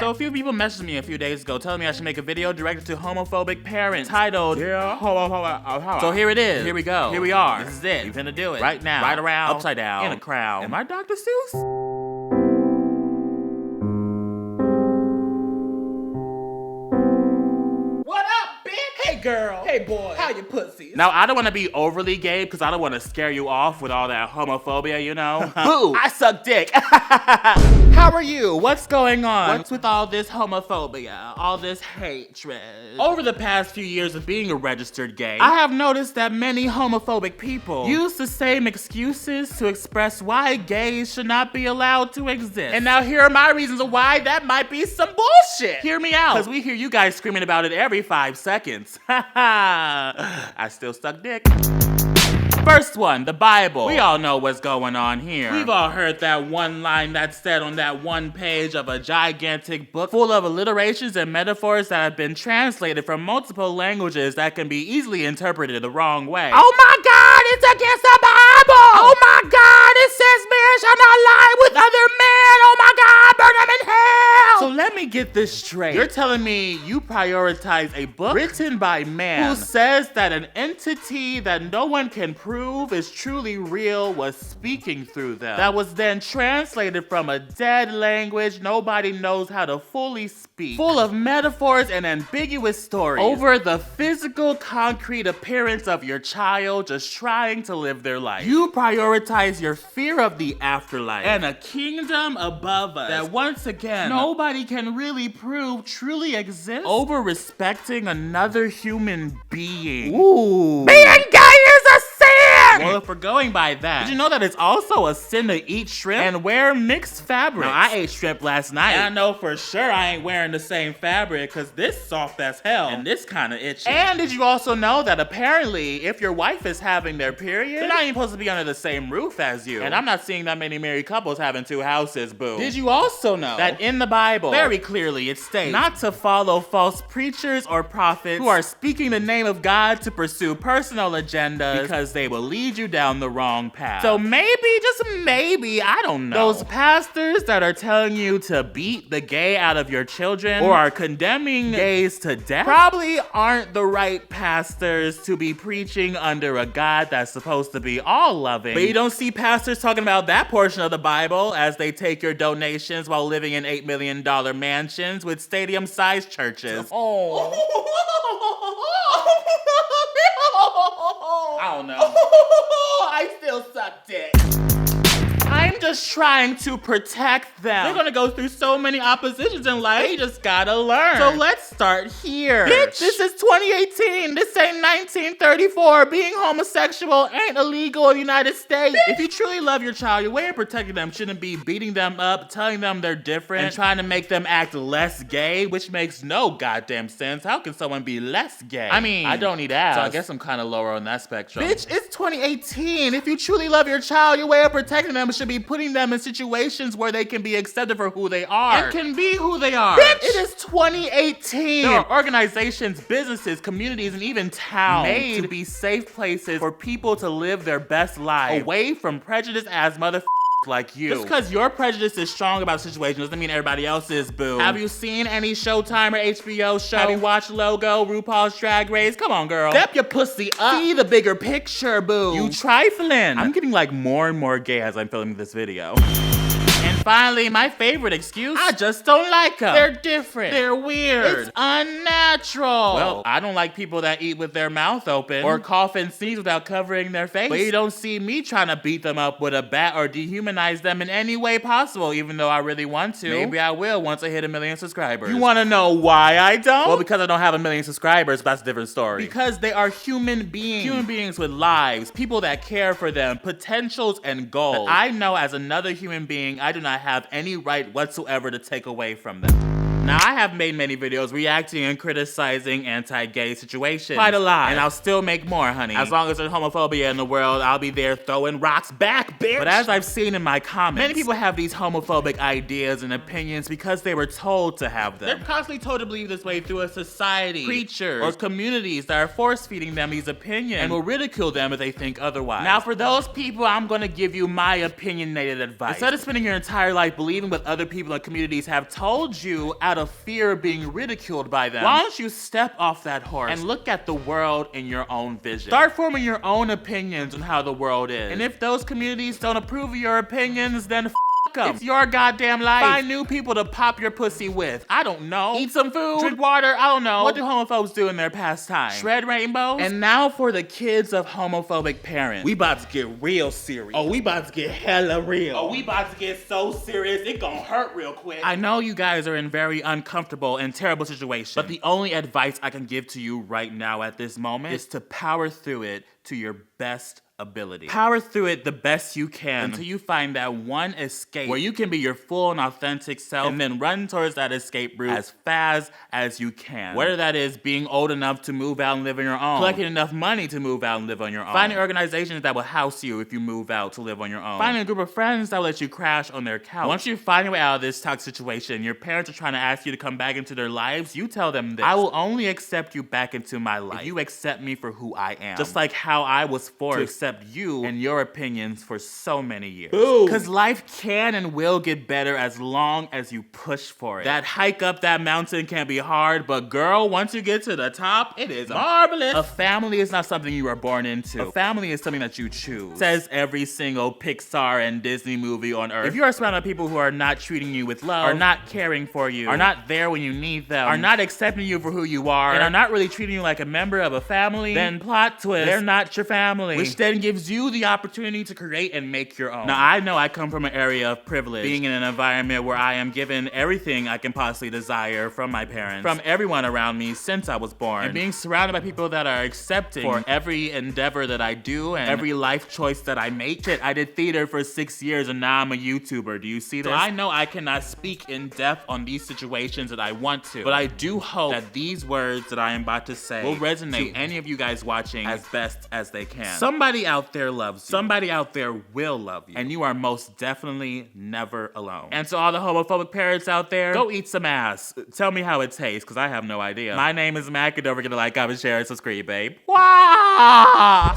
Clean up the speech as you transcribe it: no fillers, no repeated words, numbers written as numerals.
So a few people messaged me a few days ago telling me I should make a video directed to homophobic parents titled, So here it is. Here we go. Here we are. This is it. We finna do it. Right now. Right around. Upside down. In a crowd. Am I Dr. Seuss? Girl, hey boy, how you pussies? Now, I don't want to be overly gay because I don't want to scare you off with all that homophobia, you know? Boo! I suck dick! How are you? What's going on? What's with all this homophobia? All this hatred? Over the past few years of being a registered gay, I have noticed that many homophobic people use the same excuses to express why gays should not be allowed to exist. And now here are my reasons of why that might be some bullshit. Hear me out, because we hear you guys screaming about it every 5 seconds. I still suck dick. First one, the Bible. We all know what's going on here. We've all heard that one line that's said on that one page of a gigantic book full of alliterations and metaphors that have been translated from multiple languages that can be easily interpreted the wrong way. Oh my God, it's against the Bible! Oh my God, it says men shall not lie with other men! Oh my God, burn them in hell! So let me get this straight. You're telling me you prioritize a book written by man who says that an entity that no one can prove is truly real was speaking through them, that was then translated from a dead language nobody knows how to fully speak, full of metaphors and ambiguous stories over the physical, concrete appearance of your child just trying to live their life. You prioritize your fear of the afterlife and a kingdom above us that once again nobody can really prove truly exists over respecting another human being. Ooh. Being gay is a sin! Well, if we're going by that, did you know that it's also a sin to eat shrimp and wear mixed fabrics? Now, I ate shrimp last night, and I know for sure I ain't wearing the same fabric because this soft as hell and this kind of itchy. And did you also know that apparently if your wife is having their period, they're not even supposed to be under the same roof as you? And I'm not seeing that many married couples having 2 houses, boo. Did you also know that in the Bible, very clearly it states not to follow false preachers or prophets who are speaking the name of God to pursue personal agendas because they will lead you down the wrong path. So maybe, just maybe, I don't know, those pastors that are telling you to beat the gay out of your children or are condemning gays to death probably aren't the right pastors to be preaching under a God that's supposed to be all loving. But you don't see pastors talking about that portion of the Bible as they take your donations while living in $8 million mansions with stadium-sized churches. Oh. I don't know. I still suck dick. I'm just trying to protect them. They're gonna go through so many oppositions in life, they just gotta learn. So let's start here. Bitch, this is 2018. This ain't 1934. Being homosexual ain't illegal in the United States. Bitch. If you truly love your child, your way of protecting them shouldn't be beating them up, telling them they're different, and trying to make them act less gay, which makes no goddamn sense. How can someone be less gay? I mean, I don't need ass, so I guess I'm kind of lower on that spectrum. Bitch, it's 2018. If you truly love your child, your way of protecting them should be putting them in situations where they can be accepted for who they are and can be who they are. Bitch, it is 2018. There are organizations, businesses, communities, and even towns made to be safe places for people to live their best life away from prejudice as motherfuckers like you. Just because your prejudice is strong about the situation doesn't mean everybody else is, boo. Have you seen any Showtime or HBO show? Have you watched Logo, RuPaul's Drag Race? Come on, girl. Step your pussy up. See the bigger picture, boo. You trifling. I'm getting like more and more gay as I'm filming this video. And finally, my favorite excuse, I just don't like them. They're different. They're weird. It's unnatural. Well, I don't like people that eat with their mouth open or cough and sneeze without covering their face. But you don't see me trying to beat them up with a bat or dehumanize them in any way possible, even though I really want to. Maybe I will once I hit 1 million subscribers. You want to know why I don't? Well, because I don't have 1 million subscribers, but that's a different story. Because they are human beings. Human beings with lives, people that care for them, potentials and goals. That I know as another human being, I do not have any right whatsoever to take away from them. Now, I have made many videos reacting and criticizing anti-gay situations. Quite a lot. And I'll still make more, honey. As long as there's homophobia in the world, I'll be there throwing rocks back, bitch. But as I've seen in my comments, many people have these homophobic ideas and opinions because they were told to have them. They're constantly told to believe this way through a society, preachers, or communities that are force-feeding them these opinions and will ridicule them if they think otherwise. Now, for those people, I'm gonna give you my opinionated advice. Instead of spending your entire life believing what other people and communities have told you, out of fear of being ridiculed by them. Why don't you step off that horse and look at the world in your own vision? Start forming your own opinions on how the world is. And if those communities don't approve of your opinions, then f*** them. It's your goddamn life. Find new people to pop your pussy with. I don't know. Eat some food, drink water, I don't know. What do homophobes do in their pastime? Shred rainbows? And now for the kids of homophobic parents. We about to get real serious. Oh, we about to get hella real. Oh, we about to get so serious, it gon' hurt real quick. I know you guys are in very uncomfortable and terrible situations, but the only advice I can give to you right now at this moment is to power through it to your best ability. Power through it the best you can until you find that one escape where you can be your full and authentic self, and then run towards that escape route as fast as you can. Whether that is being old enough to move out and live on your own, collecting enough money to move out and live on your own, finding organizations that will house you if you move out to live on your own, finding a group of friends that will let you crash on their couch. Once you find your way out of this toxic situation, your parents are trying to ask you to come back into their lives, you tell them this: I will only accept you back into my life if you accept me for who I am. Just like how I was forced to accept you and your opinions for so many years. Because life can and will get better as long as you push for it. That hike up that mountain can be hard, but girl, once you get to the top, it is marvelous. A family is not something you are born into. A family is something that you choose. Says every single Pixar and Disney movie on earth. If you are surrounded by people who are not treating you with love, are not caring for you, are not there when you need them, are not accepting you for who you are, and are not really treating you like a member of a family, then plot twist, they're not your family. Which then gives you the opportunity to create and make your own. Now, I know I come from an area of privilege, being in an environment where I am given everything I can possibly desire from my parents, from everyone around me since I was born, and being surrounded by people that are accepting for every endeavor that I do and every life choice that I make. Shit, I did theater for 6 years and now I'm a YouTuber. Do you see this? So I know I cannot speak in depth on these situations that I want to, but I do hope that these words that I am about to say will resonate to any of you guys watching as best as they can. Somebody out there loves you. Somebody out there will love you. And you are most definitely never alone. And to all the homophobic parents out there, go eat some ass. Tell me how it tastes, because I have no idea. My name is Mac, and don't forget to like, comment, share, and subscribe, babe. Wah!